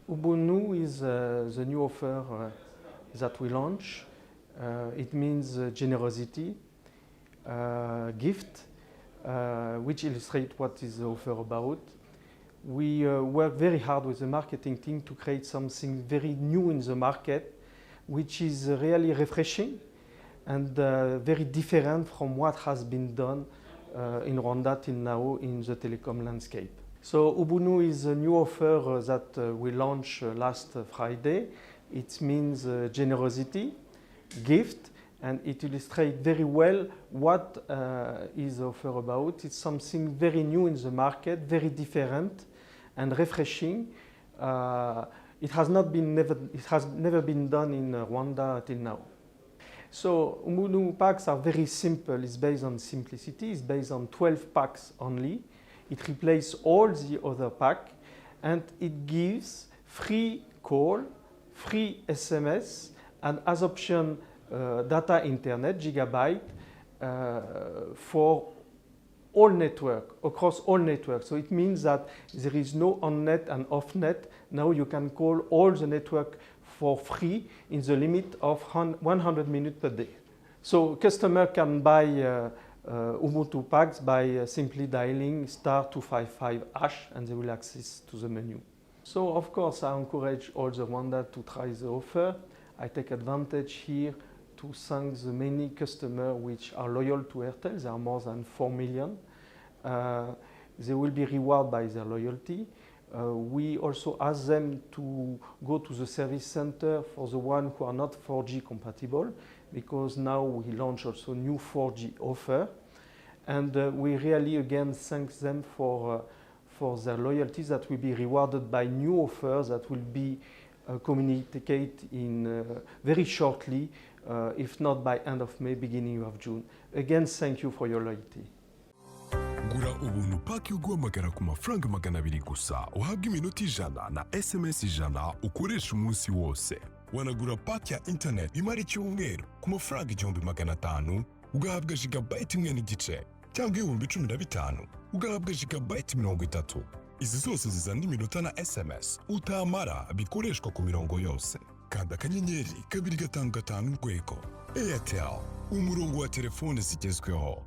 Ubuntu is the new offer that we launch. It means generosity, gift, which illustrate what is the offer about. We work very hard with the marketing team to create something very new in the market, which is really refreshing and very different from what has been done in Rwanda till now in the telecom landscape. So Ubuntu is a new offer that we launched last Friday. It means generosity, gift, and it illustrates very well what is the offer about. It's something very new in the market, very different and refreshing. It has never been done in Rwanda till now. So Ubuntu packs are very simple. It's based on simplicity. It's based on 12 packs only. It replaces all the other pack, and it gives free call, free SMS, and as option data internet gigabyte for all network, across all networks. So it means that there is no on-net and off-net. Now you can call all the network for free in the limit of 100 minutes per day. So customer can buy Ubuntu packs by simply dialing *255# and they will access to the menu. So of course I encourage all the Rwanda to try the offer. I take advantage here to thank the many customers which are loyal to Airtel. There are more than 4 million. They will be rewarded by their loyalty. We also ask them to go to the service center for the ones who are not 4G compatible, because now we launch also new 4G offer. And we really again thank them for their loyalty that will be rewarded by new offers that will be communicated in very shortly, if not by end of May, beginning of June. Again, thank you for your loyalty. Gura Ubuntu paki uguhamagara ku mafaranga 200 gusa uhabwa iminota 100 na SMS 100 ukoresha umunsi wose. Wanagura paki ya internet imara icyumweru ku mafaranga 1500 ugahabwa gigabyte 1 n'igice, cyangwa 15,000 ugahabwa gigabyte 30. Izi zose zizana iminota na SMS utamara bikoreshwa ku mirongo yose. Kanda akanyenyeri 255 urwego. Airtel, umurongo wa telefone zigezweho.